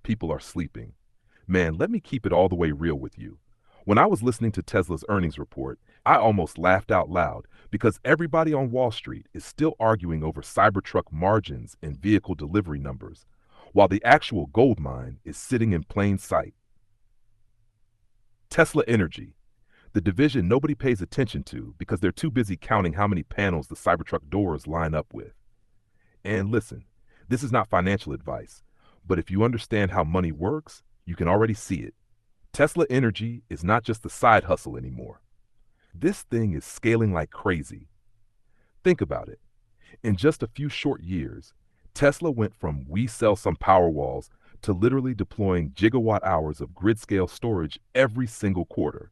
people are sleeping. Man, let me keep it all the way real with you. When I was listening to Tesla's earnings report, I almost laughed out loud because everybody on Wall Street is still arguing over Cybertruck margins and vehicle delivery numbers, while the actual gold mine is sitting in plain sight. Tesla Energy, the division nobody pays attention to because they're too busy counting how many panels the Cybertruck doors line up with. And listen, this is not financial advice, but if you understand how money works, you can already see it. Tesla Energy is not just a side hustle anymore. This thing is scaling like crazy. Think about it. In just a few short years, Tesla went from we sell some power walls to literally deploying gigawatt hours of grid scale storage every single quarter.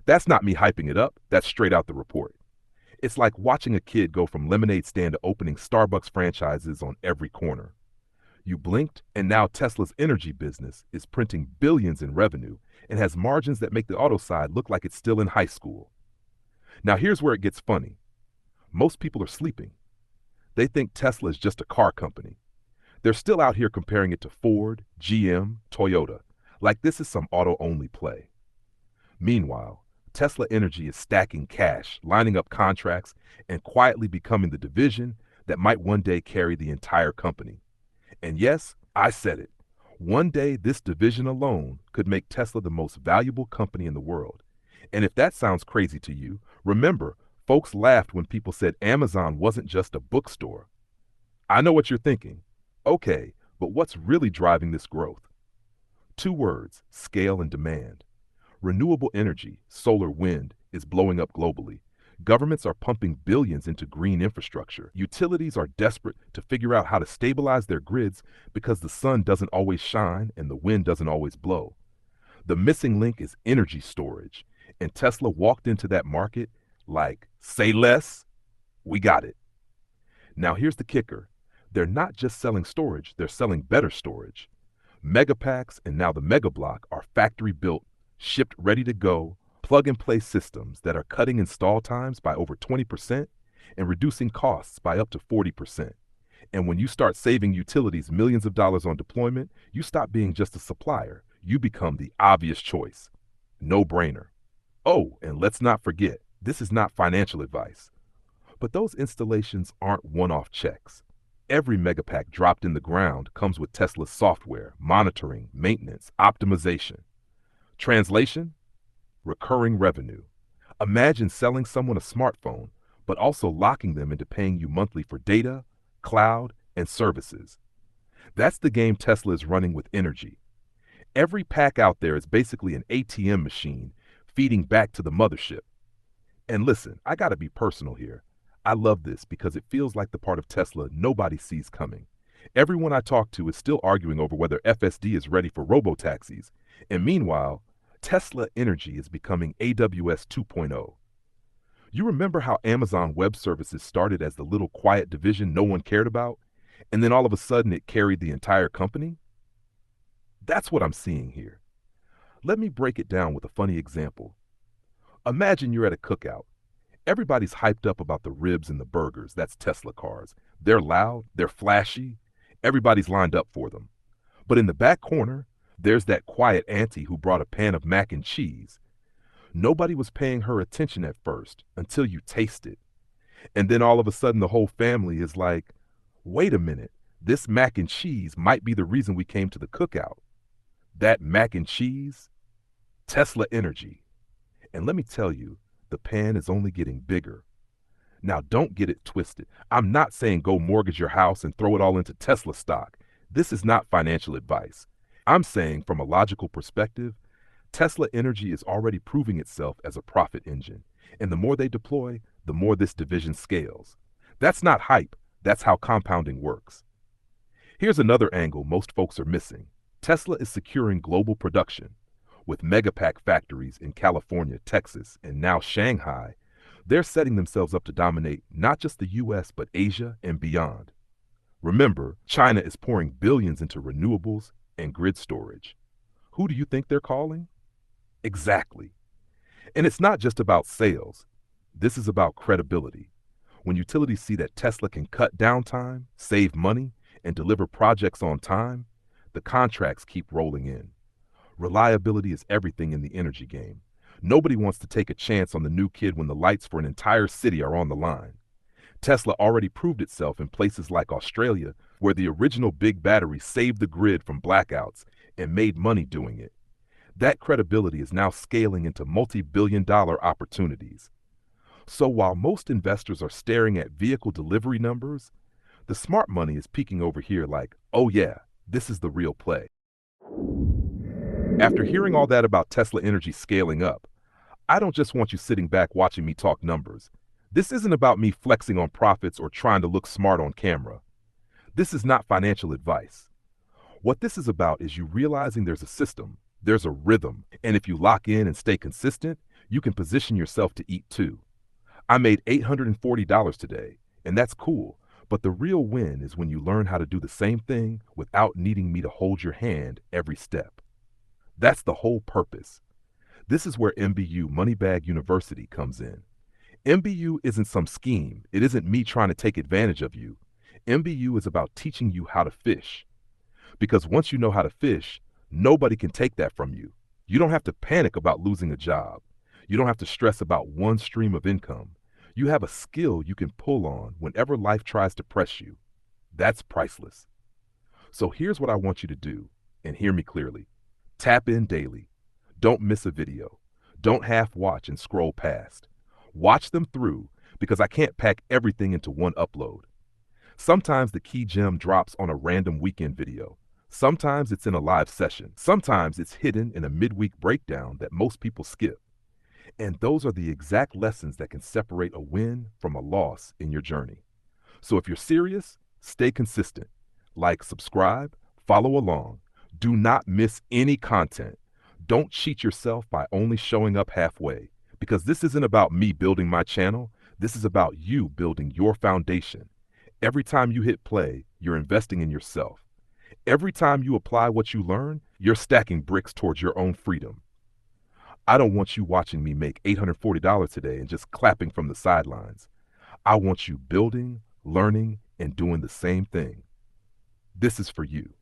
That's not me hyping it up, that's straight out the report. It's like watching a kid go from lemonade stand to opening Starbucks franchises on every corner. You blinked, and now Tesla's energy business is printing billions in revenue and has margins that make the auto side look like it's still in high school. Now here's where it gets funny. Most people are sleeping. They think Tesla is just a car company. They're still out here comparing it to Ford, GM, Toyota, like this is some auto-only play. Meanwhile, Tesla Energy is stacking cash, lining up contracts, and quietly becoming the division that might one day carry the entire company. And yes, I said it. One day, this division alone could make Tesla the most valuable company in the world. And if that sounds crazy to you, remember, folks laughed when people said Amazon wasn't just a bookstore. I know what you're thinking. Okay, but what's really driving this growth? Two words: scale and demand. Renewable energy, solar, wind, is blowing up globally. Governments are pumping billions into green infrastructure. Utilities are desperate to figure out how to stabilize their grids because the sun doesn't always shine and the wind doesn't always blow. The missing link is energy storage, and Tesla walked into that market like, say less, we got it. Now here's the kicker. They're not just selling storage, they're selling better storage. Megapacks and now the Megablock are factory-built, shipped ready to go, plug-and-play systems that are cutting install times by over 20% and reducing costs by up to 40%. And when you start saving utilities millions of dollars on deployment, you stop being just a supplier. You become the obvious choice. No brainer. Oh, and let's not forget, this is not financial advice. But those installations aren't one-off checks. Every Megapack dropped in the ground comes with Tesla's software, monitoring, maintenance, optimization. Translation? Recurring revenue. Imagine selling someone a smartphone, but also locking them into paying you monthly for data, cloud, and services. That's the game Tesla is running with energy. Every pack out there is basically an ATM machine feeding back to the mothership. And listen, I gotta be personal here. I love this because it feels like the part of Tesla nobody sees coming. Everyone I talk to is still arguing over whether FSD is ready for robotaxis, and meanwhile, Tesla Energy is becoming AWS 2.0. You remember how Amazon Web Services started as the little quiet division no one cared about, and then all of a sudden it carried the entire company? That's what I'm seeing here. Let me break it down with a funny example. Imagine you're at a cookout. Everybody's hyped up about the ribs and the burgers. That's Tesla cars. They're loud, they're flashy, everybody's lined up for them. But in the back corner, there's that quiet auntie who brought a pan of mac and cheese. Nobody was paying her attention at first until you taste it. And then all of a sudden the whole family is like, wait a minute, this mac and cheese might be the reason we came to the cookout. That mac and cheese? Tesla Energy. And let me tell you, the pan is only getting bigger. Now don't get it twisted. I'm not saying go mortgage your house and throw it all into Tesla stock. This is not financial advice. I'm saying from a logical perspective, Tesla Energy is already proving itself as a profit engine. And the more they deploy, the more this division scales. That's not hype. That's how compounding works. Here's another angle most folks are missing. Tesla is securing global production. With Megapack factories in California, Texas, and now Shanghai, they're setting themselves up to dominate not just the US, but Asia and beyond. Remember, China is pouring billions into renewables and grid storage. Who do you think they're calling? Exactly. And it's not just about sales. This is about credibility. When utilities see that Tesla can cut downtime, save money, and deliver projects on time, the contracts keep rolling in. Reliability is everything in the energy game. Nobody wants to take a chance on the new kid when the lights for an entire city are on the line. Tesla already proved itself in places like Australia, where the original big battery saved the grid from blackouts and made money doing it. That credibility is now scaling into multi-billion-dollar opportunities. So while most investors are staring at vehicle delivery numbers, the smart money is peeking over here like, oh yeah, this is the real play. After hearing all that about Tesla Energy scaling up, I don't just want you sitting back watching me talk numbers. This isn't about me flexing on profits or trying to look smart on camera. This is not financial advice. What this is about is you realizing there's a system, there's a rhythm, and if you lock in and stay consistent, you can position yourself to eat too. I made $840 today, and that's cool, but the real win is when you learn how to do the same thing without needing me to hold your hand every step. That's the whole purpose. This is where M.B.U. Moneybag University comes in. M.B.U. isn't some scheme. It isn't me trying to take advantage of you. M.B.U. is about teaching you how to fish. Because once you know how to fish, nobody can take that from you. You don't have to panic about losing a job. You don't have to stress about one stream of income. You have a skill you can pull on whenever life tries to press you. That's priceless. So here's what I want you to do, and hear me clearly. Tap in daily. Don't miss a video. Don't half watch and scroll past. Watch them through, because I can't pack everything into one upload. Sometimes the key gem drops on a random weekend video. Sometimes it's in a live session. Sometimes it's hidden in a midweek breakdown that most people skip. And those are the exact lessons that can separate a win from a loss in your journey. So if you're serious, stay consistent. Like, subscribe, follow along. Do not miss any content. Don't cheat yourself by only showing up halfway, because this isn't about me building my channel. This is about you building your foundation. Every time you hit play, you're investing in yourself. Every time you apply what you learn, you're stacking bricks towards your own freedom. I don't want you watching me make $840 today and just clapping from the sidelines. I want you building, learning, and doing the same thing. This is for you.